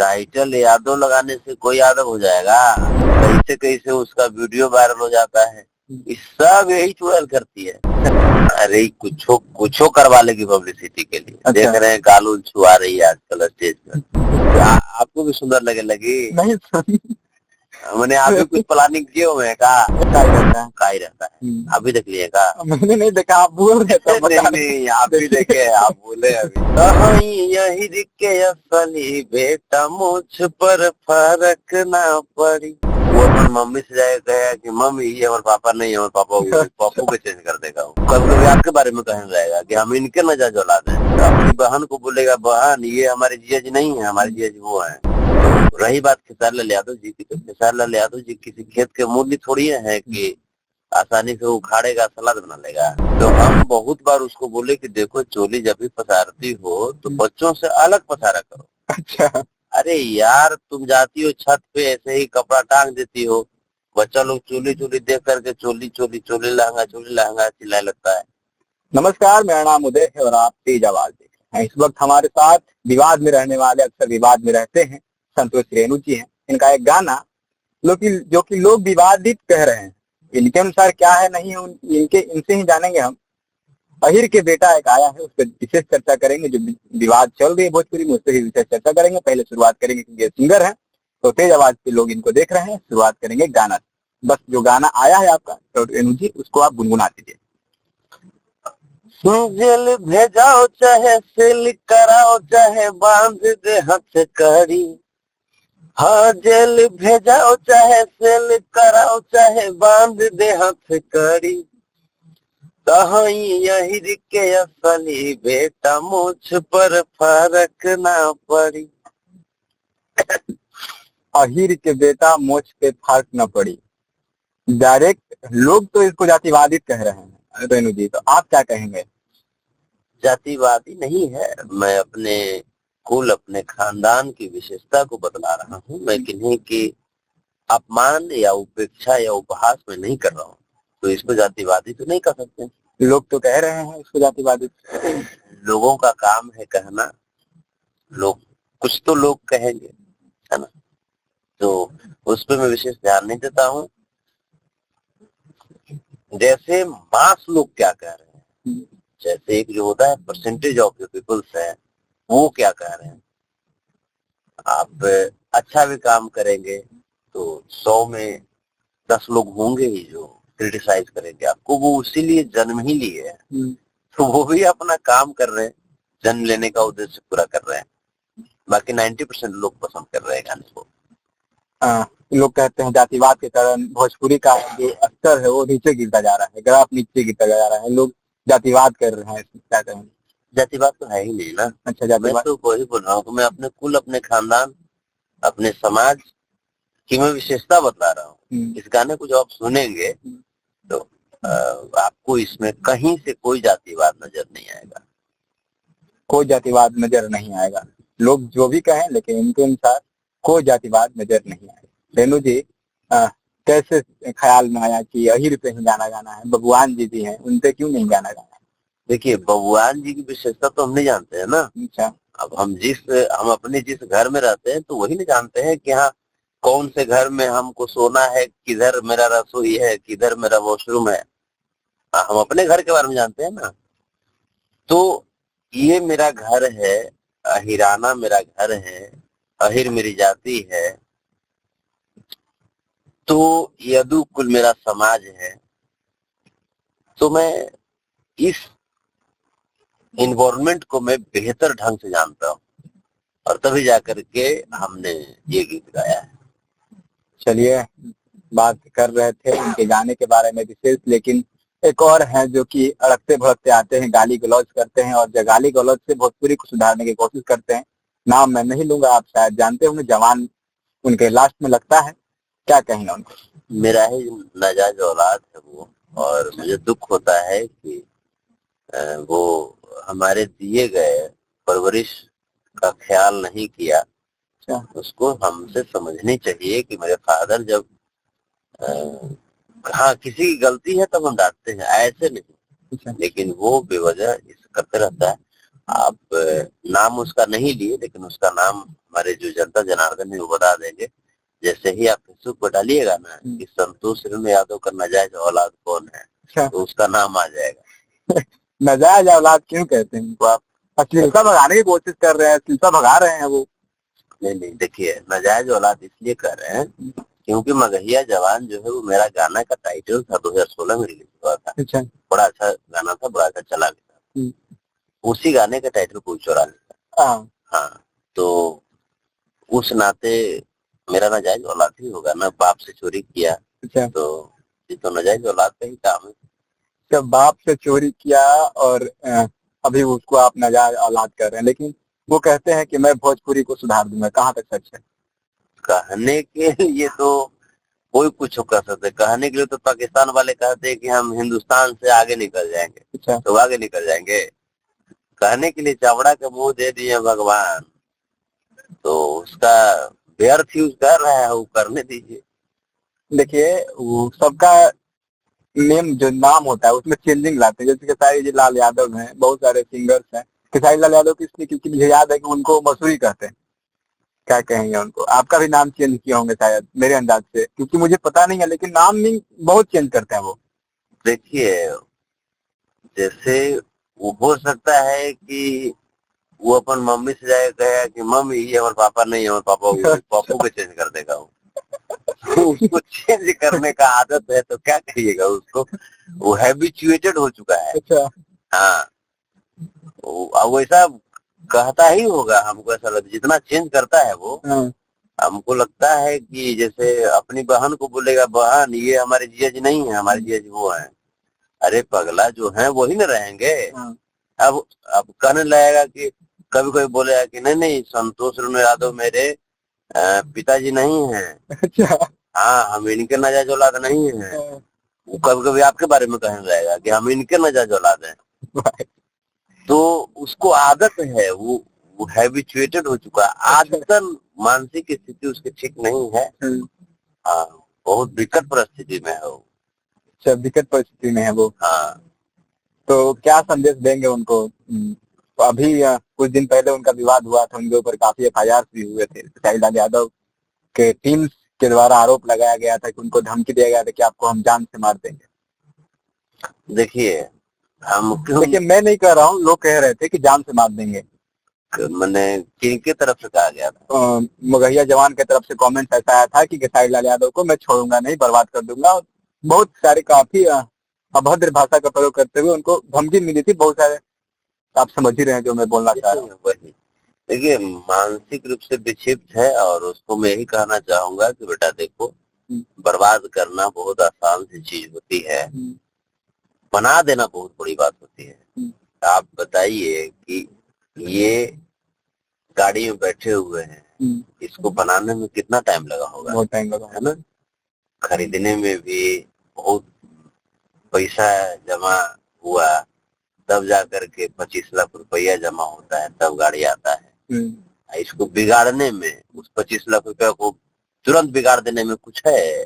Title Yadav लगाने से कोई यादव हो जाएगा? कैसे कैसे उसका वीडियो वायरल हो जाता है, इस सब यही चुड़ैल करती है। अरे कुछो कुछो करवा लेगी पब्लिसिटी के लिए। अच्छा। देख रहे हैं गाल उल छुआ रही है आजकल स्टेज पर। आपको भी सुंदर लगे लगी? नहीं मैंने आप भी कुछ प्लानिंग किए हुए हैं का? का ही रहता है। आप भी देख लिए का? मैंने नहीं देखा, आप बोल रहे थे। नहीं नहीं, आप भी देखे, आप बोले अभी। यही के असली बेटा मुझ पर फर्क ना पड़ी। वो अपन मम्मी से जाएगा कहेगा कि मम्मी ये हमारे पापा नहीं है, हमारे पापा पप्पू के चेंज कर देगा। कभी कभी आपके बारे में कहने जाएगा कि हम इनके नजर औलाद हैं। तो अपनी बहन को बोलेगा बहन ये हमारे जिया जी नहीं है, हमारे जिया जी वो है। तो रही बात खेसारी लाल यादव जी की, तो खेसारी लाल यादव जी किसी खेत के मूली थोड़ी है कि आसानी से उखाड़ेगा सलाद बना लेगा। तो हम बहुत बार उसको बोले कि देखो चोली जब भी पसारती हो तो बच्चों से अलग पसारा करो। अच्छा। अरे यार तुम जाती हो छत पे ऐसे ही कपड़ा टांग देती हो, बच्चा लोग चोली चोली देख करके चोली चोली चोली लहंगा चिल्लाने लगता है। नमस्कार, मेरा नाम उदय है और आप तेज आवाज देख रहे हैं। इस वक्त हमारे साथ विवाद में रहने वाले, अक्सर विवाद में रहते हैं, संतोष रेणु जी हैं। इनका एक गाना जो कि लोग विवादित कह रहे हैं, इनके अनुसार क्या है नहीं है, इनसे ही जानेंगे हम। अहिर के बेटा एक आया है, उस पर विशेष चर्चा करेंगे। जो विवाद चल रही है भोजपुरी में, उस पर ही विशेष चर्चा करेंगे। पहले शुरुआत करेंगे क्योंकि ये सिंगर है तो तेज आवाज पे लोग इनको देख रहे हैं। शुरुआत करेंगे गाना से। बस जो गाना आया है आपका तो रेणु जी उसको आप गुनगुना दीजिए। जेल भेजाओ चाहे सिल कराओ चाहे बांध दे हथ कड़ी। हाँ जेल भेजाओ चाहे सेल कराओ चाहे बांध दे हथ कड़ी। यही के असली बेटा मुझ पर फर्क ना पड़ी। अहिर के बेटा मुझ पे फर्क न पड़ी। डायरेक्ट लोग तो इसको जातिवादित कह रहे हैं रेणु जी, तो आप क्या कहेंगे? जातिवादी नहीं है, मैं अपने कुल अपने खानदान की विशेषता को बतला रहा हूँ। मैं किन्हीं की अपमान या उपेक्षा या उपहास में नहीं कर रहा हूँ, तो इसको जातिवादी तो नहीं कर सकते। लोग तो कह रहे हैं इसको जातिवादी। लोगों का काम है कहना, लोग कुछ तो लोग कहेंगे, है ना, तो उस पर मैं विशेष ध्यान नहीं देता हूँ। जैसे मास लोग क्या कह रहे हैं, जैसे एक जो होता है परसेंटेज ऑफ द पीपल्स है, वो क्या कह रहे हैं। आप अच्छा भी काम करेंगे तो 100 में 10 लोग होंगे ही जो क्रिटिसाइज करेंगे आपको। वो इसीलिए जन्म ही लिए है, तो वो भी अपना काम कर रहे हैं, जन्म लेने का उद्देश्य पूरा कर रहे हैं। बाकी 90% लोग पसंद कर रहे हैं गाने को। लोग कहते हैं जातिवाद के कारण भोजपुरी का जो स्तर है वो नीचे गिरता जा रहा है, ग्राफ नीचे गिरता जा रहा है। लोग जातिवाद कर रहे हैं, क्या कहें? जातिवाद तो है ही नहीं ना। अच्छा, जातिवाद। मैं तो वही बोल रहा हूँ कि मैं अपने कुल अपने खानदान अपने समाज की मैं विशेषता बता रहा हूँ। इस गाने को जब आप सुनेंगे तो आपको इसमें कहीं से कोई जातिवाद नजर नहीं आएगा। कोई जातिवाद नजर नहीं आएगा, लोग जो भी कहें, लेकिन इनके अनुसार कोई जातिवाद नजर नहीं आएगा। रेणु जी, कैसे ख्याल में आया कि अहिर पे ही गाना गाना है? भगवान जी भी हैं, उन पे क्यों नहीं गाना गाना है? देखिए भगवान जी की विशेषता तो हम नहीं जानते हैं ना। अच्छा। अब हम अपने जिस घर में रहते हैं तो वही नहीं जानते हैं कि हाँ कौन से घर में हमको सोना है, किधर मेरा रसोई है, किधर मेरा वॉशरूम है। हम अपने घर के बारे में जानते हैं ना। तो ये मेरा घर है, अहिराना मेरा घर है, अहिर मेरी जाति है, तो यदु कुल मेरा समाज है। तो मैं इस इन्वायरमेंट को मैं बेहतर ढंग से जानता हूँ और तभी जाकर के हमने ये गीत गाया है। चलिए, बात कर रहे थे उनके गाने के बारे में विशेष, लेकिन एक और है जो कि अड़कते भड़कते आते हैं, गाली गलौज करते हैं और गाली गलौज से भोजपुरी को सुधारने की कोशिश करते हैं। नाम मैं नहीं लूंगा, आप शायद जानते होंगे, जवान उनके लास्ट में लगता है। क्या कहेंगे उनको? मेरा ही नाजायज औलाद है वो, और मुझे दुख होता है कि वो हमारे दिए गए परवरिश का ख्याल नहीं किया। उसको हमसे समझनी चाहिए कि मेरे फादर जब हाँ किसी की गलती है तब हम डांटते हैं, ऐसे नहीं। लेकिन वो बेवजह इस करते रहता है। आप नाम उसका नहीं लिए, लेकिन उसका नाम हमारे जो जनता जनार्दन है वो बता देंगे। जैसे ही आप फेसबुक पर डालिएगा ना कि संतोष रेणु यादव का नाजायज औलाद कौन है, तो उसका नाम आ जाएगा। नाजायज औलाद क्यों कहते हैं उनको? आप अश्लीलता भगाने की कोशिश कर रहे हैं, अश्लीलता भगा रहे हैं वो। नहीं, देखिए नाजायज औलाद इसलिए कर रहे हैं क्योंकि मगहिया जवान जो है वो मेरा गाना का टाइटल था, 2016 में रिलीज हुआ था। अच्छा। बड़ा अच्छा गाना था, बड़ा अच्छा चला भी था। उसी गाने का टाइटल कोई चुरा लिया। हाँ, तो उस नाते मेरा नाजायज औलाद ही होगा ना, बाप से चोरी किया। अच्छा। तो ये तो नाजायज औलाद का ही काम है। जब बाप से चोरी किया और अभी उसको आप नाजायज औलाद कर रहे हैं, लेकिन वो कहते हैं कि मैं भोजपुरी को सुधार दूंगा, कहाँ तक सच है? कहने के लिए तो कोई कुछ कर सकते, कहने के लिए तो पाकिस्तान वाले कहते हैं कि हम हिंदुस्तान से आगे निकल जाएंगे। अच्छा। तो आगे निकल जाएंगे। कहने के लिए चमड़ा के मुंह दे दिए भगवान, तो उसका व्यर्थ यूज कर रहा है, वो करने दीजिए। देखिए वो सबका नेम जो नाम होता है उसमें चेंजिंग लाते हैं, जैसे खेसारी लाल यादव हैं, बहुत सारे सिंगर्स हैं। खेसारी लाल यादव की इसलिए क्योंकि मुझे याद है कि उनको मसूरी कहते हैं, क्या कहेंगे उनको? आपका भी नाम चेंज किया होंगे शायद, मेरे अंदाज से, क्योंकि मुझे पता नहीं है, लेकिन नाम नहीं बहुत चेंज करते हैं वो। देखिए जैसे वो हो सकता है कि वो अपन मम्मी से जाके कहेगा कि मम्मी ये हमारे पापा नहीं है, हमारे पापा पापू को चेंज कर देगा वो। उसको चेंज करने का आदत है तो क्या करिएगा उसको, वो हैबिचुएटेड हो चुका है। अच्छा। हाँ, वैसा कहता ही होगा, हमको ऐसा लगता है जितना चेंज करता है वो। हमको लगता है कि जैसे अपनी बहन को बोलेगा बहन ये हमारे जिया जी नहीं है, हमारे जिया जी वो है। अरे पगला, जो है वही न रहेंगे। अब कहने लगेगा कि कभी कोई बोलेगा कि नहीं नहीं संतोष रेणु यादव मेरे पिताजी नहीं है। अच्छा। हाँ, हम इनके नाजायज औलाद नहीं है। वो कभी कभी आपके बारे में कहने लगेगा कि हम इनके नाजायज औलाद हैं। तो उसको आदत है, वो हैबिचुएटेड हो चुका है। आदतन मानसिक स्थिति उसकी ठीक नहीं है। हाँ, बहुत विकट परिस्थिति में है वो। अच्छा, विकट परिस्थिति में है वो। हाँ। तो क्या संदेश देंगे उनको? तो अभी कुछ दिन पहले उनका विवाद हुआ था, उनके ऊपर काफी FIR भी हुए थे। खेसारी लाल यादव के टीम के द्वारा आरोप लगाया गया था कि उनको धमकी दिया गया था कि आपको हम जान से मार देंगे। देखिए मैं नहीं कह रहा हूँ, लोग कह रहे थे कि जान से मार देंगे। मैंने किनके तरफ से कहा गया था? मगहिया जवान की तरफ से कमेंट ऐसा आया था कि खेसारी लाल यादव को मैं छोड़ूंगा नहीं, बर्बाद कर दूंगा। बहुत सारे काफी अभद्र भाषा का प्रयोग करते हुए उनको धमकी मिली थी बहुत सारे। आप समझ ही रहे हैं जो मैं बोलना चाह रहा हूँ। देखिए मानसिक रूप से विक्षिप्त है, और उसको मैं यही कहना चाहूंगा कि बेटा देखो, बर्बाद करना बहुत आसान सी चीज होती है, बना देना बहुत बड़ी बात होती है। आप बताइए कि ये गाड़ी में बैठे हुए हैं, इसको बनाने में कितना टाइम लगा होगा? बहुत टाइम लगा है ना। खरीदने में भी बहुत पैसा जमा हुआ, तब जाकर के 25 लाख रुपया जमा होता है, तब गाड़ी आता है। इसको बिगाड़ने में, उस 25 लाख रुपया को तुरंत बिगाड़ देने में कुछ है?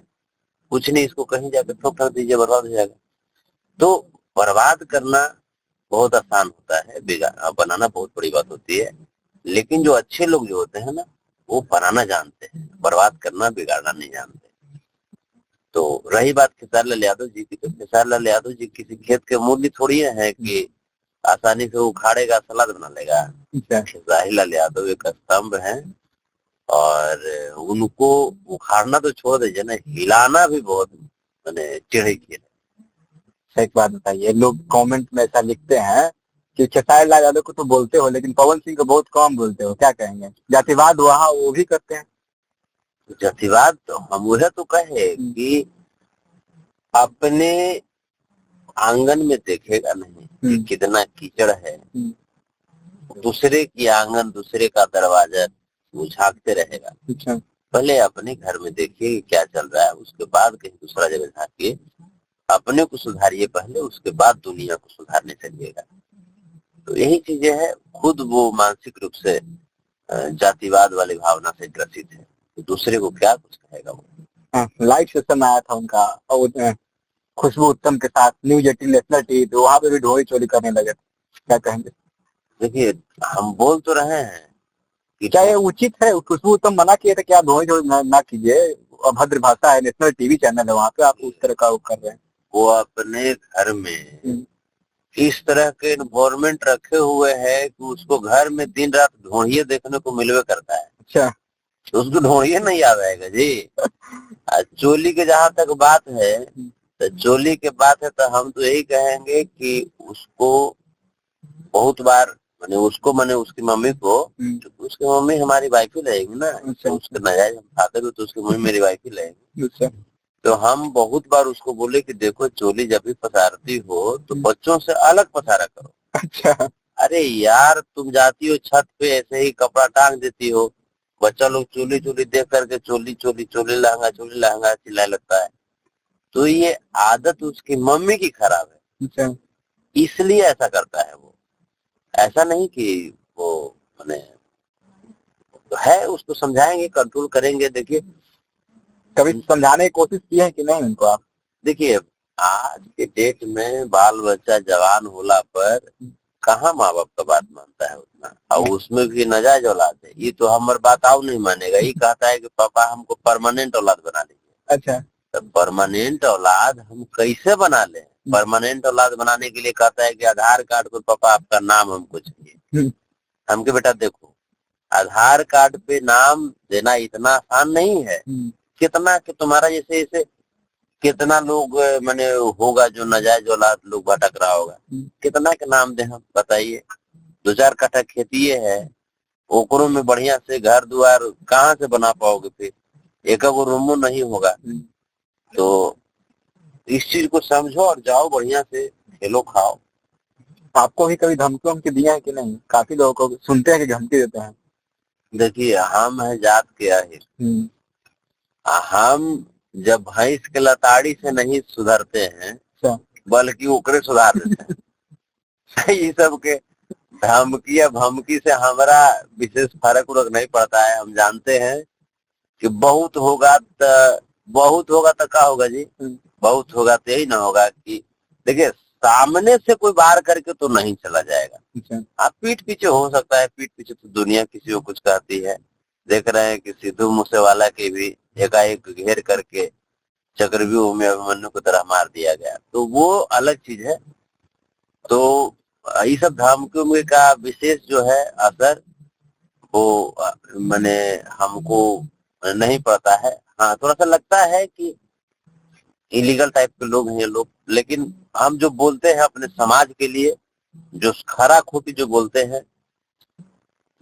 कुछ नहीं। इसको कहीं जाकर ठोक कर दीजिए, बर्बाद हो जाएगा। तो बर्बाद करना बहुत आसान होता है, बनाना बहुत बड़ी बात होती है। लेकिन जो अच्छे लोग जो होते हैं ना, वो बनाना जानते हैं, बर्बाद करना बिगाड़ना नहीं जानते। तो रही बात खेसारी लाल यादव जी की, तो खेसारी लाल यादव जी किसी खेत के मूली थोड़ी है कि आसानी से उखाड़ेगा सलाद बना लेगा। खेसारी लाल यादव एक स्तंभ है, और उनको उखाड़ना तो छोड़ दीजिए ना, हिलाना भी बहुत मैंने टेढ़ी की। एक बात बताइए, लोग कमेंट में ऐसा लिखते हैं कि खेसारी लाल यादव को तो बोलते हो लेकिन पवन सिंह को बहुत कम बोलते हो, क्या कहेंगे? जातिवाद वहाँ वो भी करते हैं। जातिवाद तो हम वह तो कहे कि अपने आंगन में देखेगा नहीं कि कितना कीचड़ है, दूसरे की आंगन, दूसरे का दरवाजा वो झांकते रहेगा। अच्छा। पहले अपने घर में देखिए कि क्या चल रहा है, उसके बाद कहीं दूसरा जगह झांकिए। अपने को सुधारिए पहले, उसके बाद दुनिया को सुधारने चलिएगा। तो यही चीजें हैं। खुद वो मानसिक रूप से जातिवाद वाली भावना से ग्रसित है, तो दूसरे को क्या कुछ कहेगा वो। लाइव सेशन आया था उनका, और खुशबू उत्तम के साथ न्यूज 18 नेशनल टीवी, तो वहां पे भी ढोई चोरी करने लगे, क्या कहेंगे? देखिए हम बोल तो रहे हैं कि क्या ये उचित है? खुशबू तो मना किए थे कि आप धोई धोई ना कीजिए, अभद्र भाषा है, नेशनल टीवी चैनल है, वहाँ पे आप उस तरह का वो कर रहे हैं। वो अपने घर में इस तरह के इन्वायरमेंट रखे हुए है कि उसको घर में दिन रात ढोंढिए देखने को मिलवे करता है। अच्छा, तो उसको ढोंढिए नहीं याद आएगा जी। चोली के जहाँ तक बात है, तो चोली के बात है तो हम तो यही कहेंगे कि उसको बहुत बार मैंने उसकी मम्मी को, तो उसकी मम्मी हमारी वाइफ ही रहेगी ना। तो उसके नाजायज हम खाते हुए तो उसकी मम्मी मेरी वाइफ ही रहेगी। तो हम बहुत बार उसको बोले कि देखो चोली जब भी पसारती हो तो बच्चों से अलग पसारा करो। अच्छा, अरे यार तुम जाती हो छत पे ऐसे ही कपड़ा टांग देती हो, बच्चा लोग चोली चोली देख करके चोली चोली चोली लहंगा चिल्लाने लगता है। तो ये आदत उसकी मम्मी की खराब है। अच्छा, इसलिए ऐसा करता है वो। ऐसा नहीं कि वो मैंने है, उसको समझाएंगे, कंट्रोल करेंगे। देखिए कभी समझाने की कोशिश की है कि नहीं उनको आप? देखिए आज के डेट में बाल बच्चा जवान होला पर कहाँ माँ बाप का बात मानता है उतना, और उसमें भी नाजायज औलाद है। ये तो हमारे बात आओ नहीं मानेगा, ये कहता है कि पापा हमको परमानेंट औलाद बना दीजिए। अच्छा, तो परमानेंट औलाद हम कैसे बना ले? परमानेंट औलाद बनाने के लिए कहता है कि आधार कार्ड पर पापा आपका नाम हमको चाहिए। हमके बेटा देखो, आधार कार्ड पे नाम देना इतना आसान नहीं है। कितना कि तुम्हारा जैसे जैसे कितना लोग मैंने होगा जो नाजायज औलाद लोग भटक रहा होगा, कितना के नाम दे हम बताइए। 2-4 कट्ठा खेती है, ओकरों में बढ़िया से घर द्वार कहाँ से बना पाओगे? फिर एक वो रूमो नहीं होगा। तो इस चीज को समझो और जाओ बढ़िया से खेलो खाओ। आपको भी कभी धमकी वमकी दिया है कि नहीं? काफी लोगों को सुनते हैं कि धमकी देते हैं। देखिए हम है जात के आहिर, हम जब भैंस के लताड़ी से नहीं सुधरते हैं बल्कि ओकरे सुधार देते हैं। ये सब के धमकी भमकी से हमारा विशेष फर्क उर्क नहीं पड़ता है। हम जानते हैं कि बहुत होगा तो क्या होगा जी? बहुत होगा तो यही ना होगा कि देखिए सामने से कोई बाहर करके तो नहीं चला जाएगा। आप पीठ पीछे हो सकता है, पीठ पीछे तो दुनिया किसी को कुछ कहती है। देख रहे हैं कि सिद्धू मूसेवाला के भी एकाएक घेर करके चक्रव्यूह में अभिमन्यु की तरह मार दिया गया, तो वो अलग चीज है। तो ये सब धमकियों का विशेष जो है असर वो मैंने हमको नहीं पड़ता है। हाँ थोड़ा सा लगता है कि इलीगल टाइप के लोग हैं ये लोग, लेकिन हम जो बोलते हैं अपने समाज के लिए, जो खरा खोटी जो बोलते हैं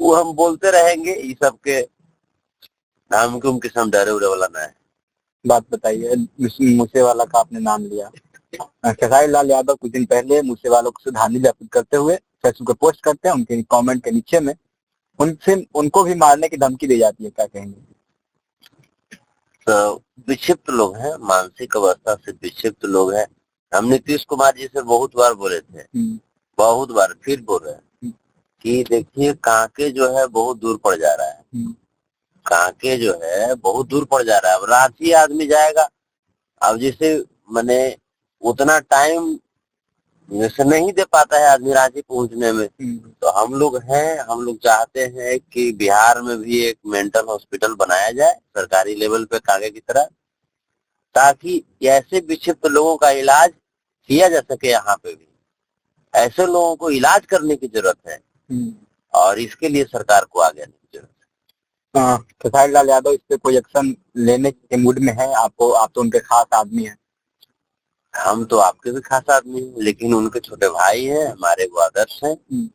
वो हम बोलते रहेंगे। ये सब के धमकियों के हम डरे उरे वाला ना है। बात बताइए, मूसेवाला का आपने नाम लिया। खेसारी लाल यादव कुछ दिन पहले मूसेवालों को श्रद्धांजलि अर्पित करते हुए फेसबुक पे पोस्ट करते हैं, उनके कमेंट के नीचे में उनको भी मारने की धमकी दी जाती है, क्या कहेंगे? तो विक्षिप्त लोग हैं, मानसिक अवस्था से विक्षिप्त लोग हैं। हम नीतीश कुमार जी से बहुत बार बोले थे, बहुत बार फिर बोल रहे हैं कि देखिए कांके जो है बहुत दूर पड़ जा रहा है। कांके जो है बहुत दूर पड़ जा रहा है। अब रांची आदमी जाएगा, अब जैसे मैंने उतना टाइम जैसे नहीं दे पाता है आदमी रांची पहुंचने में। तो हम लोग चाहते हैं कि बिहार में भी एक मेंटल हॉस्पिटल बनाया जाए सरकारी लेवल पे कांगे की तरह, ताकि ऐसे विक्षिप्त लोगों का इलाज किया जा सके। यहाँ पे भी ऐसे लोगों को इलाज करने की जरूरत है और इसके लिए सरकार को आगे आने की जरूरत है। खेसारी लाल यादव इस पे कोई एक्शन लेने के मूड में है? आप तो उनके खास आदमी हैं। हम तो आपके भी खास आदमी हैं, लेकिन उनके छोटे भाई हैं, हमारे वो आदर्श हैं।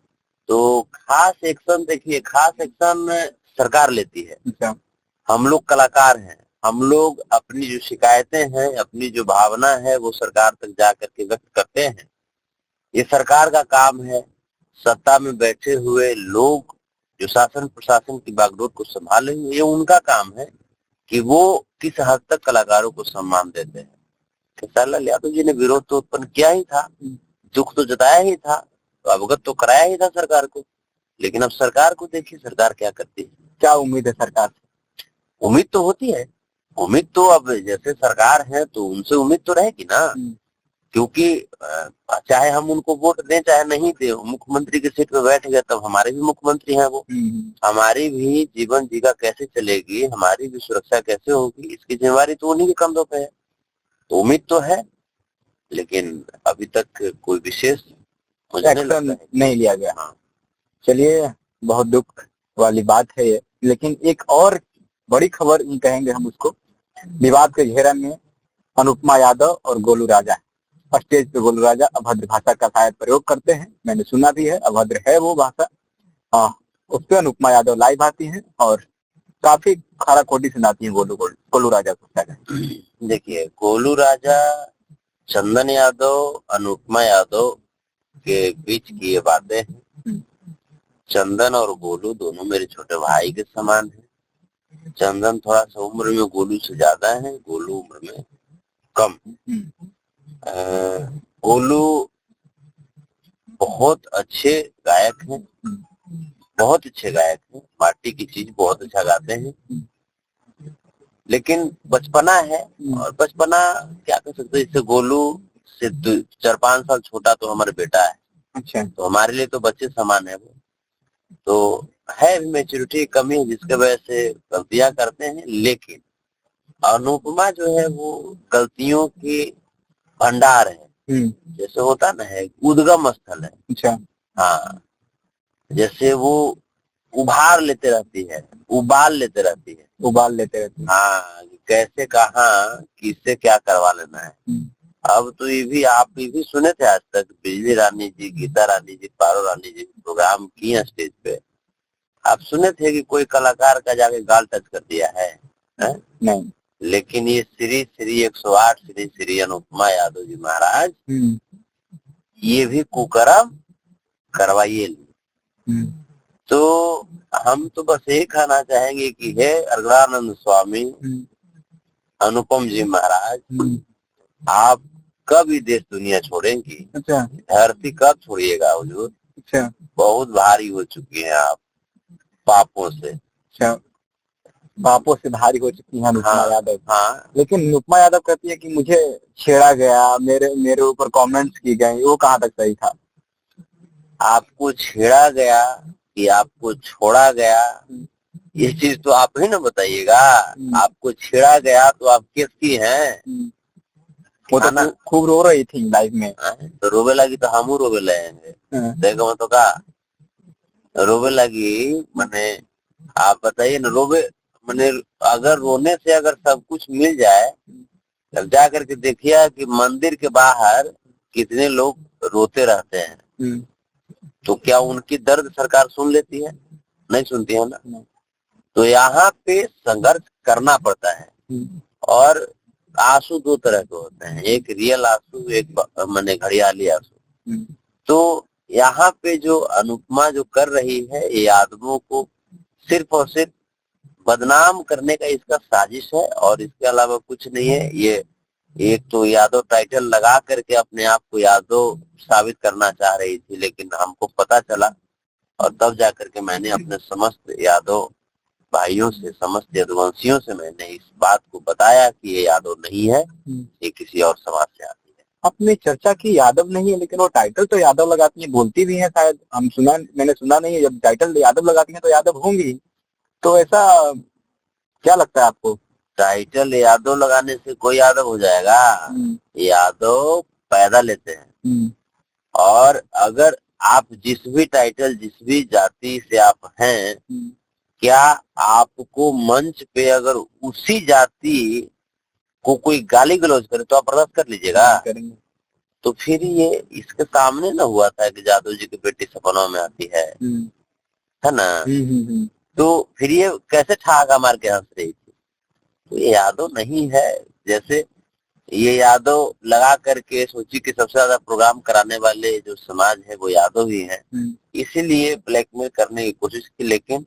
तो खास एक्शन देखिए, खास एक्शन सरकार लेती है। हम लोग कलाकार हैं, हम लोग अपनी जो शिकायतें हैं, अपनी जो भावना है वो सरकार तक जा करके व्यक्त करते हैं। ये सरकार का काम है। सत्ता में बैठे हुए लोग जो शासन प्रशासन की बागडोर को संभाले, ये उनका काम है कि वो किस हद तक कलाकारों को सम्मान देते हैं। खेसारी लाल यादव जी ने विरोध तो उत्पन्न किया ही था, दुख तो जताया ही था, तो अवगत तो कराया ही था सरकार को। लेकिन अब सरकार को देखिए सरकार क्या करती है। क्या उम्मीद है सरकार से? उम्मीद तो होती है, उम्मीद तो अब जैसे सरकार है तो उनसे उम्मीद तो रहेगी ना। क्योंकि चाहे हम उनको वोट दें चाहे नहीं दें, मुख्यमंत्री की सीट पे बैठ गए तब हमारे भी मुख्यमंत्री हैं वो। हमारी भी जीवन जीगा कैसे चलेगी, हमारी भी सुरक्षा कैसे होगी, इसकी जिम्मेवारी तो उन्हीं के कंधों पे है। तो उम्मीद तो है, लेकिन अभी तक कोई विशेष मुझे एक्शन नहीं लिया गया। हाँ, चलिए, बहुत दुख वाली बात है ये। लेकिन एक और बड़ी खबर कहेंगे हम उसको, विवाद के घेरा में अनुपमा यादव और गोलू राजा। स्टेज पे गोलू राजा अभद्र भाषा का शायद प्रयोग करते हैं, मैंने सुना भी है, अभद्र है वो भाषा। उस पर अनुपमा यादव लाइव आती हैं और काफी खारा खोटी सुनाती है गोलू राजा को। देखिए, गोलू राजा, चंदन यादव, अनुपमा यादव के बीच की ये बातें हैं। चंदन और गोलू दोनों मेरे छोटे भाई के समान हैं। चंदन थोड़ा सा उम्र में गोलू से ज्यादा है, गोलू उम्र में कम। गोलू बहुत अच्छे गायक हैं, बहुत अच्छे गायक हैं, माटी की चीज बहुत अच्छा गाते हैं। लेकिन बचपना है, और बचपना क्या कर सकते हैं, इससे गोलू से 4-5 साल छोटा तो हमारा बेटा है। अच्छा, तो हमारे लिए तो बच्चे समान है वो। तो है मैच्योरिटी की कमी है जिसके वजह से गलतियां करते हैं। लेकिन अनुपमा जो है वो गलतियों की भंडार है, जैसे होता ना है, उद्गम स्थल है। अच्छा, हाँ, जैसे वो उबाल लेते रहती है। हाँ, कैसे कहाँ किससे क्या करवा लेना है। अब तो आप भी सुने थे आज तक, बिजली रानी जी, गीता रानी जी, पारो रानी जी प्रोग्राम किए स्टेज पे। आप सुने थे कि कोई कलाकार का जाके गाल टच कर दिया है? नहीं। लेकिन ये श्री 108 श्री अनुपमा यादव जी महाराज, ये भी कुकर्म करवाइए। तो हम तो बस यही कहना चाहेंगे कि हे अरगड़ानंद स्वामी, अनुपम जी महाराज, आप कब ये देश दुनिया छोड़ेंगी? अच्छा, धरती कब छोड़िएगा हुजूर? अच्छा, बहुत भारी हो चुकी हैं आप पापों से। अच्छा, पापों से भारी हो चुकी है अनुपमा यादव। हाँ, लेकिन अनुपमा यादव कहती है कि मुझे छेड़ा गया, मेरे ऊपर कमेंट्स की गए, वो कहाँ तक सही था? आपको छेड़ा गया कि आपको छोड़ा गया, ये चीज तो आप ही ना बताइएगा। आपको छेड़ा गया तो आप किसकी हैं? वो तो खूब रो रही थी लाइफ में। तो रोवे लगी तो हम रोवे लगेंगे। देखो तो का रोवे लगी, मैंने आप बताइए ना, रोवे मैंने अगर रोने से अगर सब कुछ मिल जाए, तब जा करके देखिए कि मंदिर के बाहर कितने लोग रोते रहते हैं। तो क्या उनकी दर्द सरकार सुन लेती है? नहीं सुनती है ना। तो यहाँ पे संघर्ष करना पड़ता है। और आंसू 2 तरह के होते हैं, एक रियल आंसू, एक मैंने घड़ियाली आंसू। तो यहाँ पे जो अनुपमा जो कर रही है, ये आदमियों को सिर्फ और सिर्फ बदनाम करने का इसका साजिश है, और इसके अलावा कुछ नहीं है। ये एक तो यादव टाइटल लगा करके अपने आप को यादव साबित करना चाह रही थी, लेकिन हमको पता चला और तब जाकर के मैंने अपने समस्त यादव भाइयों से, समस्त यदुवंशियों से मैंने इस बात को बताया कि ये यादव नहीं है, ये किसी और समाज से आती है। आपने चर्चा की यादव नहीं है, लेकिन वो टाइटल तो यादव लगाती है, बोलती भी है शायद, मैंने सुना नहीं है। जब टाइटल यादव लगाती है तो यादव होंगी, तो ऐसा क्या लगता है आपको? टाइटल यादव लगाने से कोई यादव हो जाएगा? यादव पैदा लेते हैं, और अगर आप जिस भी टाइटल, जिस भी जाति से आप हैं, क्या आपको मंच पे अगर उसी जाति को कोई गाली गलौज करे तो आप बर्दाश्त कर लीजिएगा? तो फिर ये इसके सामने ना हुआ था कि जादव जी की बेटी सपनों में आती है ना। तो फिर ये कैसे ठहाका मार के हंस रही थी? तो ये यादव नहीं है। जैसे ये यादव लगा करके सोची कि सबसे ज्यादा प्रोग्राम कराने वाले जो समाज है वो यादव ही है, इसीलिए ब्लैकमेल करने की कोशिश की। लेकिन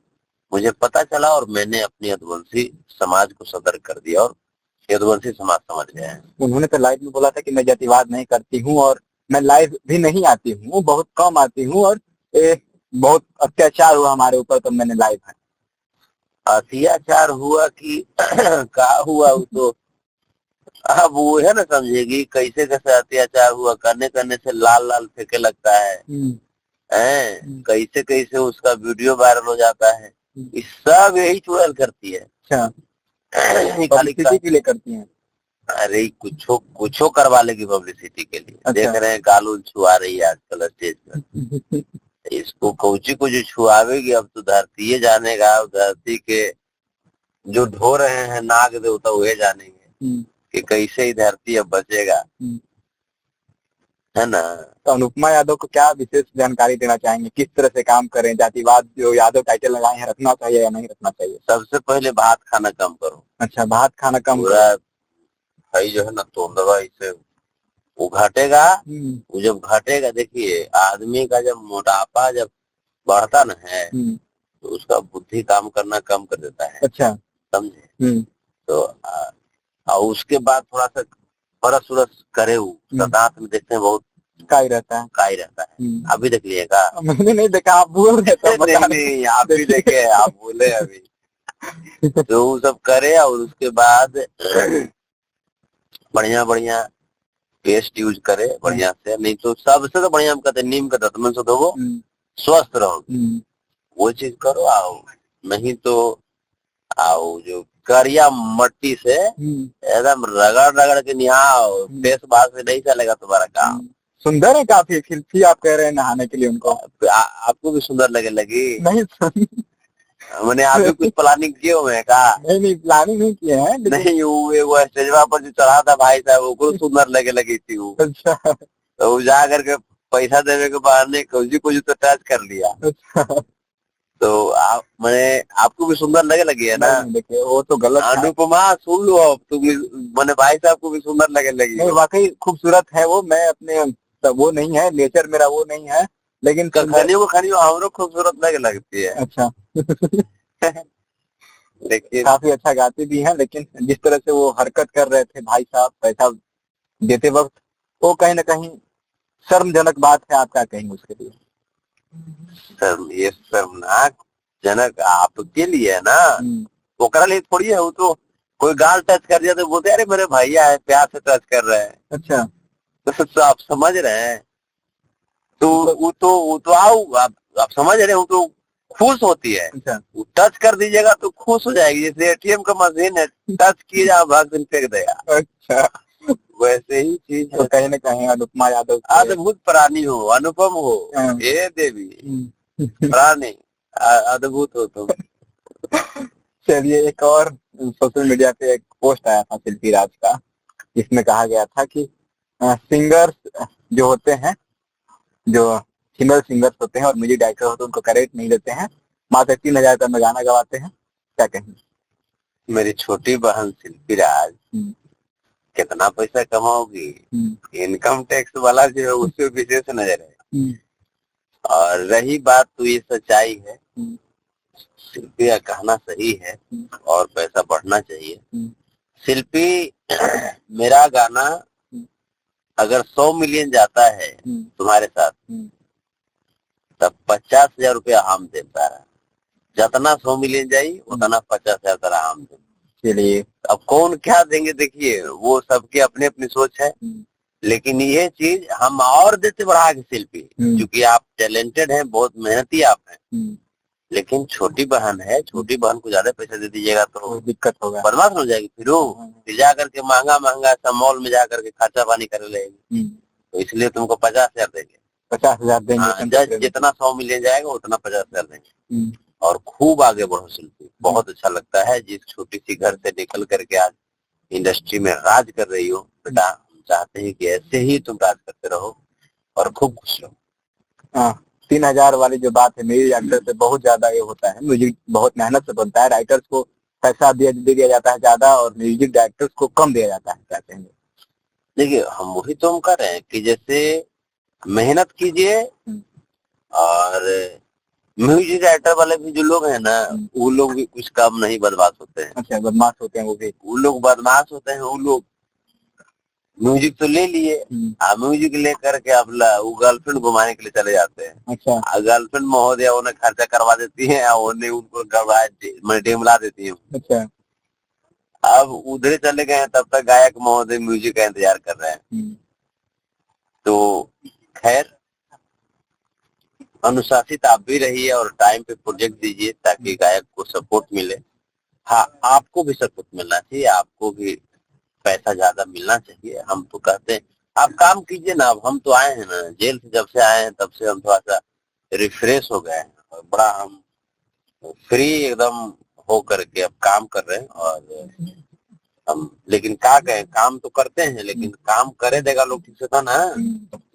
मुझे पता चला और मैंने अपनी यदुवंशी समाज को सतर्क कर दिया, और यदुवंशी समाज समझ गया है। उन्होंने तो लाइव में बोला था कि मैं जातिवाद नहीं करती हूँ, और मैं लाइव भी नहीं आती हूँ, बहुत कम आती हूँ, और बहुत अत्याचार हुआ हमारे ऊपर तो मैंने लाइव है। अत्याचार हुआ कि क्या हुआ, वो तो अब वो है ना, समझेगी कैसे कैसे अत्याचार हुआ, करने करने से लाल लाल फेंके लगता है, कैसे कैसे उसका वीडियो वायरल हो जाता है। इस सब यही चुड़ैल करती है। अच्छा, खाली पब्लिसिटी के लिए करती हैं। अरे कुछो करवा लेगी पब्लिसिटी के लिए। अच्छा। देख रहे हैं गालू छुआ रही है आजकल स्टेज पर। इसको कौची को जो छुआवेगी, अब तो धरती जानेगा, धरती के जो ढो रहे हैं नाग देवता वही जानेंगे कि कैसे ही धरती अब बचेगा, है ना। तो अनुपमा यादव को क्या विशेष जानकारी देना चाहेंगे, किस तरह से काम करें, जातिवाद जो यादव टाइटल लगाए हैं रखना चाहिए या नहीं रखना चाहिए? सबसे पहले भात खाना कम करो। अच्छा, भात खाना कम पूरा भाई जो है ना, तोंदवा इसे वो घटेगा। वो जब घटेगा, देखिए आदमी का जब मोटापा जब बढ़ता ना है तो उसका बुद्धि काम करना कम कर देता है। अच्छा, समझे। तो उसके बाद थोड़ा सा बरस उरस करे, दांत में देखते हैं बहुत काई रहता है। अभी देख लिएगा? मैंने नहीं देखा, आप बोल रहे नहीं, आप भी देखे, आप बोले अभी। तो वो सब करे और उसके बाद बढ़िया बढ़िया पेस्ट यूज करे बढ़िया से। नहीं तो सबसे तो बढ़िया हम कहते हैं नीम का दतमन से धोवो, स्वस्थ रहो। वो चीज करो। आओ नहीं तो आओ जो करिया मट्टी से एकदम रगड़ रगड़ के निहाओ, फेस बाल से नहीं चलेगा तुम्हारा काम। सुंदर है काफी खिलती, आप कह रहे हैं नहाने के लिए उनको। आपको भी सुंदर लगे लगी? नहीं मैंने आप भी कुछ प्लानिंग किए हुए हैं का? नहीं प्लानिंग नहीं किए हैं। नहीं वो स्टेजवा पर जो चढ़ा था भाई साहब, वो सुंदर लगे लगी थी वो। अच्छा। तो वो जा करके पैसा देने के बाद ने कुछ तो टच कर लिया। अच्छा। तो मैंने आपको भी सुंदर लगे लगी है ना? देखिए वो तो गलत। अनुपमा सुन लो, अब तुम मैंने भाई साहब को भी सुंदर लगे लगी। नहीं वाकई खूबसूरत है वो। मैं अपने वो नहीं है, नेचर मेरा वो नहीं है, लेकिन खानियों हमरो खूबसूरत लगे लगती है। अच्छा। लेकिन काफी अच्छा गाती भी है, लेकिन जिस तरह से वो हरकत कर रहे थे भाई साहब पैसा देते वक्त, वो कहीं ना कहीं शर्मजनक बात है। आप क्या कहेंगे उसके लिए? ये शर्मनाक जनक आपके लिए है ना, ओकरा लिए थोड़ी है। वो तो कोई गाल टच कर दिया तो बोलते अरे मेरे भैया है, प्यार से टच कर रहे हैं। अच्छा। तो आप समझ रहे हैं? तो वो तो आओ आप समझ रहे हो, तो खुश होती है। अच्छा। वो टच कर दीजिएगा तो खुश हो जाएगी, जैसे एटीएम का मशीन है, टच किए जा भाग दिन फेंक देगा। अच्छा, वैसे ही चीज है। तो कहीं ना कहीं अनुपमा यादव अद्भुत प्राणी हो, अनुपम हो, हे देवी प्राणी अद्भुत हो तुम। चलिए, एक और सोशल मीडिया पे एक पोस्ट आया था शिल्पी राज का, जिसमें कहा गया था कि सिंगर्स जो होते हैं, जो फीमेल सिंगर्स होते हैं और म्यूजिक डायरेक्टर होते हैं, उनको करेक्ट नहीं देते हैं, मात्र 3,000 रुपए में गाना गवाते हैं। क्या कहेंगे? मेरी छोटी बहन शिल्पी राज कितना पैसा कमाओगी? इनकम टैक्स वाला जो है उससे विशेष नजर है। और रही बात, तो ये सच्चाई है, शिल्पी का कहना सही है और पैसा बढ़ना चाहिए। शिल्पी मेरा गाना अगर 100 मिलियन जाता है तुम्हारे साथ, तब 50,000 रुपया हम देता है। जितना 100 मिलियन जाई उतना 50,000 तरह हम दे। चलिए, अब कौन क्या देंगे देखिए, वो सबके अपने अपनी सोच है। लेकिन ये चीज हम और देते बढ़ा के शिल्पी, क्योंकि आप टैलेंटेड हैं, बहुत मेहनती आप हैं। लेकिन छोटी बहन है, छोटी बहन को ज्यादा पैसा दे दीजिएगा तो दिक्कत होगा, बर्बाद हो जाएगी। फिर जा करके महंगा महंगा सा मॉल में जा करके खर्चा पानी कर लेगी। तो इसलिए तुमको 50,000 देंगे। 50,000 देंगे? जितना 100 मिलियन जाएगा उतना 50,000 देंगे। और खूब आगे बढ़ो शिल्पी, बहुत अच्छा लगता है। जिस छोटी सी घर से निकल करके आज इंडस्ट्री में राज कर रही हो बेटा, हम चाहते हैं कि ऐसे ही तुम राज करते रहो और खूब खुश रहो। 3,000 वाली जो बात है, मेरी एक्टर से बहुत ज्यादा ये होता है। म्यूजिक बहुत मेहनत से बनता है, राइटर्स को पैसा दे दिया जाता है ज्यादा और म्यूजिक डायरेक्टर्स को कम दिया जाता है। क्या कहेंगे? देखिए, हम वही तो हम कर रहे हैं कि जैसे मेहनत कीजिए, और म्यूजिक डायरेक्टर वाले भी जो लोग हैं ना, वो लोग भी कुछ कम नहीं बदमाश होते हैं। अच्छा, बदमाश होते हैं वो लोग बदमाश होते हैं। वो लोग म्यूजिक तो ले लिए, म्यूजिक लेकर के अब वो गर्लफ्रेंड घुमाने के लिए चले जाते हैं। अच्छा। गर्लफ्रेंड महोदय उन्हें खर्चा करवा देती है और उन्हें उनको डेमला देती है। अच्छा। अब उधर चले गए हैं, तब तक गायक महोदय म्यूजिक का इंतजार कर रहे हैं। तो खैर, अनुशासित आप भी रहिए और टाइम पे प्रोजेक्ट दीजिए ताकि गायक को सपोर्ट मिले। हाँ, आपको भी सपोर्ट मिलना चाहिए, आपको भी पैसा ज्यादा मिलना चाहिए। हम तो कहते हैं आप काम कीजिए ना। अब हम तो आए हैं ना जेल से, जब से आए हैं तब से हम थोड़ा सा रिफ्रेश हो गए हैं और बड़ा हम फ्री एकदम हो करके अब काम कर रहे हैं। और हम लेकिन क्या कहें, काम तो करते हैं लेकिन काम करे देगा लोग ठीक से था ना,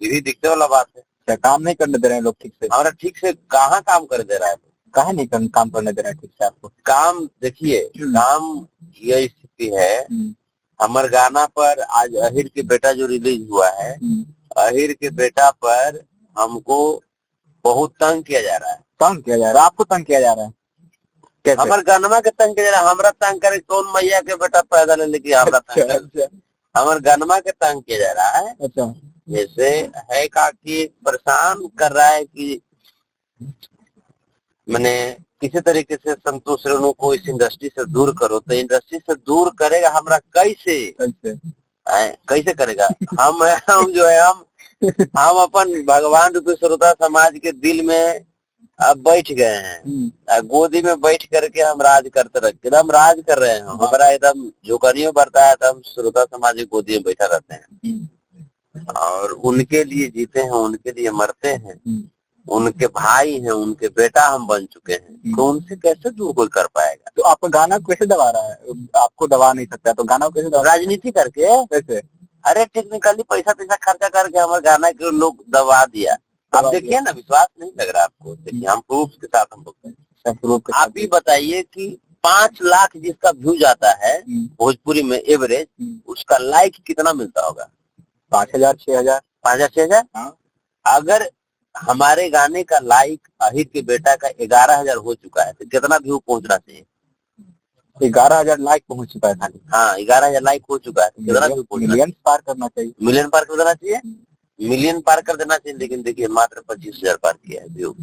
ये भी दिखने वाला बात है। क्या काम नहीं करने दे रहे हैं लोग ठीक से? हमारा ठीक से कहाँ काम कर दे रहा है, कहाँ नहीं काम करने दे रहे हैं ठीक से आपको? काम देखिए, काम ये स्थिति है। हमर गाना पर आज अहिर के बेटा जो रिलीज हुआ है, अहिर के बेटा पर हमको बहुत तंग किया जा रहा है। तंग किया जा रहा है? आपको तंग किया जा रहा है कैसे? हमारे गानमा के तंग किया जा रहा है। हमरा तंग करे कौन मैया के बेटा पैदा ले लेके हमरा तंग करे? हमारे गानमा के तंग किया जा रहा है। अच्छा, जैसे है काकी परेशान कर रहा है कि मैंने किसी तरीके से संतोष रेणु को इस इंडस्ट्री से दूर करो। तो इंडस्ट्री से दूर करेगा हमरा कैसे? कैसे करेगा? हम जो है हम अपन भगवान रूपी श्रोता समाज के दिल में अब बैठ गए हैं। गोदी में बैठ करके हम राज करते रखते, हम राज कर रहे हैं। हमारा एकदम झुकनियों बढ़ता है तो हम श्रोता समाज की गोदी में बैठा रहते हैं और उनके लिए जीते हैं, उनके लिए मरते हैं, उनके भाई हैं, उनके बेटा हम बन चुके हैं। तो उनसे कैसे दूर कोई कर पाएगा? तो आपका गाना कैसे दबा रहा है? आपको दबा नहीं सकता तो गाना कैसे दबा? राजनीति करके। कैसे? अरे टेक्निकली पैसा खर्चा करके हमारे गाना के लोग दबा दिया। आप देखिए ना, विश्वास नहीं लग रहा आपको? देखिए हम प्रूफ के साथ हम बोलते हैं। आप भी बताइए कि 5 लाख जिसका व्यू जाता है भोजपुरी में एवरेज, उसका लाइक कितना मिलता होगा? 5,000 6,000 5,000 6,000। अगर हमारे गाने का लाइक अहिर के बेटा का 11,000 हो चुका है तो कितना व्यू पहुंचना चाहिए? 11,000 लाइक पहुंच चुका है खाली। हाँ, 11,000 लाइक हो चुका है तो कितना व्यू पहुंचना? मिलियन पार करना चाहिए। मिलियन पार कर देना चाहिए, मिलियन पार कर देना चाहिए। लेकिन देखिए मात्र 25,000 पार किया है व्यू।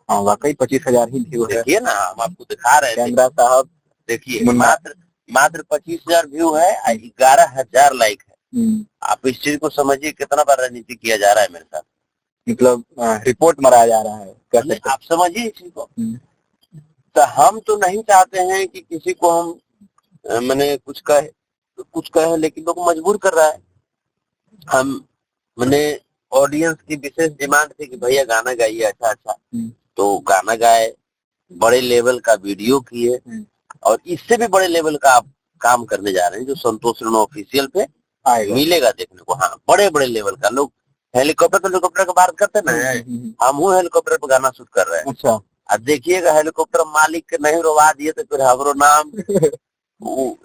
हाँ, वाकई 25,000 ही व्यू है। देखिए ना, हम आपको दिखा रहे हैं कैमरा साहब, देखिए मात्र 25,000 व्यू है, 11,000 लाइक है। आप इस चीज को समझिए कितना बार राजनीति किया जा रहा है मेरे साथ। मतलब रिपोर्ट मराया जा रहा है। आप समझिए इस चीज को। तो हम तो नहीं चाहते हैं कि किसी को हम मैंने कुछ कहे लेकिन लोग मजबूर कर रहा है। हम मैंने ऑडियंस की विशेष डिमांड थी कि भैया गाना गाइए अच्छा, तो गाना गाए, बड़े लेवल का वीडियो किए और इससे भी बड़े लेवल का आप काम करने जा रहे हैं जो संतोष रेणु ऑफिशियल पे मिलेगा देखने को। हाँ, बड़े बड़े लेवल का। लोग हेलीकॉप्टर की बात करते ना, हम वो हेलीकॉप्टर पे गाना शूट कर रहे हैं। अच्छा, अब देखिएगा हेलीकॉप्टर मालिक के नहीं रोवा दिए तो फिर हमरो नाम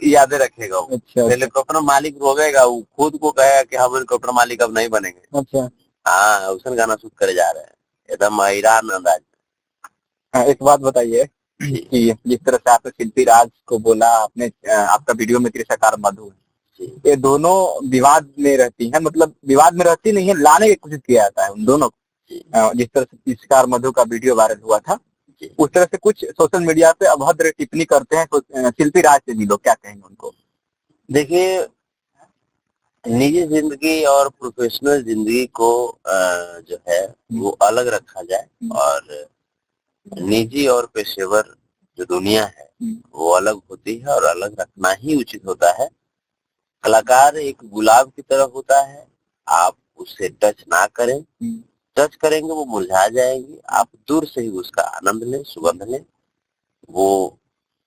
यादें रखेगा। अच्छा, हेलीकॉप्टर मालिक रोवेगा, वो खुद को कहेगा कि हम हेलीकॉप्टर मालिक अब नहीं बनेंगे। अच्छा, हाँ, उसने गाना शूट करे जा रहे हैं एकदम हैरान अंदाज। एक बात बताइए कि जिस तरह से आपने शिल्पी राज को बोला, आपने आपका वीडियो में त्रिशकार मधु, ये दोनों विवाद में रहती हैं। मतलब विवाद में रहती नहीं है, लाने की कोशिश किया जाता है उन दोनों को। जिस तरह से त्रिशकार मधु का वीडियो वायरल हुआ था, उस तरह से कुछ सोशल मीडिया पे अभद्र टिप्पणी करते हैं। तो शिल्पी राज से भी लोग क्या कहेंगे उनको? देखिए, निजी जिंदगी और प्रोफेशनल जिंदगी को जो है वो अलग रखा जाए और निजी और पेशेवर जो दुनिया है वो अलग होती है और अलग रखना ही उचित होता है। कलाकार एक गुलाब की तरह होता है, आप उससे टच ना करें। टच करेंगे वो मुरझा जाएगी। आप दूर से ही उसका आनंद लें, सुगंध लें, वो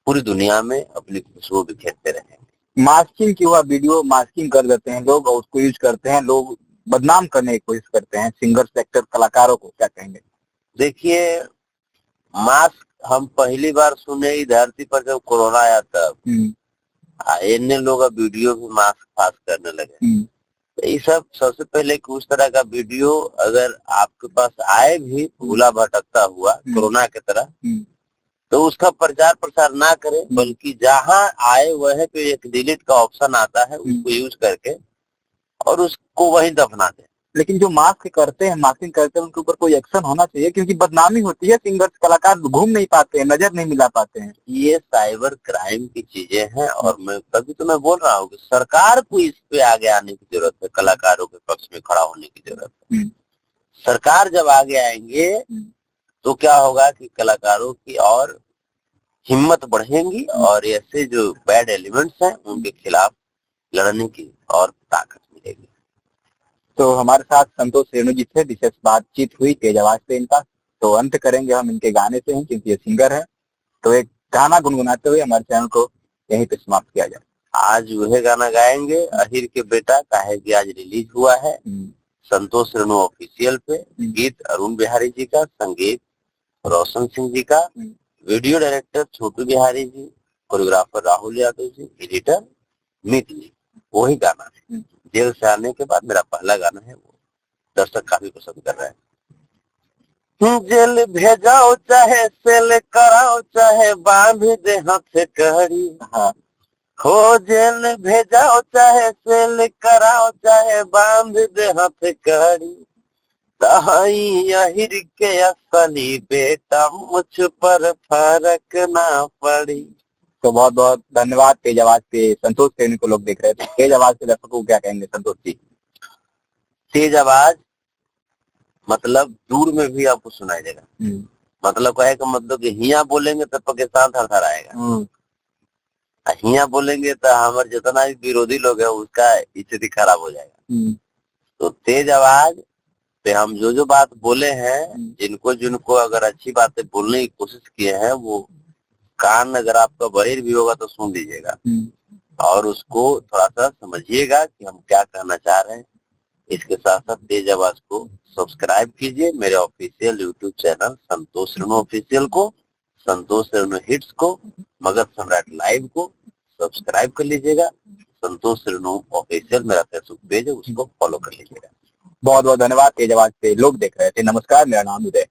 पूरी दुनिया में अपनी खुशबू बिखेरते रहेंगे। मास्किंग की हुआ वीडियो मास्किंग कर देते हैं लोग और उसको यूज करते हैं, लोग बदनाम करने की कोशिश करते हैं सिंगर, एक्टर, कलाकारों को, क्या कहेंगे? देखिए, मास्क हम पहली बार सुने ही धरती पर जब कोरोना आया तब। इतने लोग अब वीडियो भी मास्क फास करने लगे। ये सब सबसे पहले कि उस तरह का वीडियो अगर आपके पास आए भी भूला भटकता हुआ कोरोना की तरह, तो उसका प्रचार प्रसार ना करें, बल्कि जहां आए वह पे एक डिलीट का ऑप्शन आता है, उसको यूज करके और उसको वहीं दफना दें। लेकिन जो मास्क करते हैं, मास्किंग करते हैं, उनके ऊपर कोई एक्शन होना चाहिए, क्योंकि बदनामी होती है, सिंगर्स कलाकार घूम नहीं पाते हैं, नजर नहीं मिला पाते हैं। ये साइबर क्राइम की चीजें हैं, और मैं तभी तो मैं बोल रहा हूँ कि सरकार को इस पे आगे आने की जरूरत है, कलाकारों के पक्ष में खड़ा होने की जरूरत है। सरकार जब आगे आएंगे तो क्या होगा कि कलाकारों की और हिम्मत बढ़ेगी, और ऐसे जो बैड एलिमेंट्स हैं उनके खिलाफ लड़ने की और ताकत मिलेगी। तो हमारे साथ संतोष रेणु जी से विशेष बातचीत हुई तेज आवाज से इनका। तो अंत करेंगे हम इनके गाने से ही, क्योंकि ये सिंगर है। तो एक गाना गुनगुनाते हुए हमारे चैनल को यहीं पे समाप्त किया जाए। आज वह गाना गाएंगे, अहिर के बेटा, काहे कि आज रिलीज हुआ है संतोष रेणु ऑफिशियल पे। गीत अरुण बिहारी जी का, संगीत रोशन सिंह जी का, वीडियो डायरेक्टर छोटू बिहारी जी, कोरियोग्राफर राहुल यादव जी, एडिटर मीत जी। वही गाना है, जेल से आने के बाद मेरा पहला गाना है, वो दर्शक काफी पसंद कर रहे हैं। जेल भेजाओ चाहे सेल कराओ, चाहे बांध दे हाथ कड़ी। हाँ, हो जेल भेजाओ चाहे सेल कराओ, चाहे बांध दे हाथ कड़ी। अहिर के असली बेटा, मुझ पर फर्क ना पड़ी। तो बहुत बहुत धन्यवाद। तेज आवाज पे संतोष रेणु को लोग देख रहे थे। तेज आवाज के दर्शकों को क्या कहेंगे संतोष जी? तेज आवाज मतलब दूर में भी आपको सुनाई देगा। मतलब कहे का मतलब कि हिया बोलेंगे तो पाकिस्तान थरथराएगा, हिया बोलेंगे तो हमारे जितना भी विरोधी लोग है उसका स्थिति खराब हो जाएगा। तो तेज आवाज पे हम जो बात बोले हैं, जिनको जिनको अगर अच्छी बातें बोलने की कोशिश किए हैं, वो कान अगर आपका बहिर भी होगा तो सुन लीजिएगा और उसको थोड़ा सा समझिएगा कि हम क्या कहना चाह रहे हैं। इसके साथ साथ तेज आवाज को सब्सक्राइब कीजिए, मेरे ऑफिशियल यूट्यूब चैनल संतोष रेणु ऑफिशियल को, संतोष रेणु हिट्स को, मगध सम्राट लाइव को सब्सक्राइब कर लीजिएगा। संतोष रेणु ऑफिशियल मेरा फेसबुक पेज है, उसको फॉलो कर लीजिएगा। बहुत बहुत धन्यवाद। तेज आवाज पे लोग देख रहे थे। नमस्कार, मेरा नाम उदय।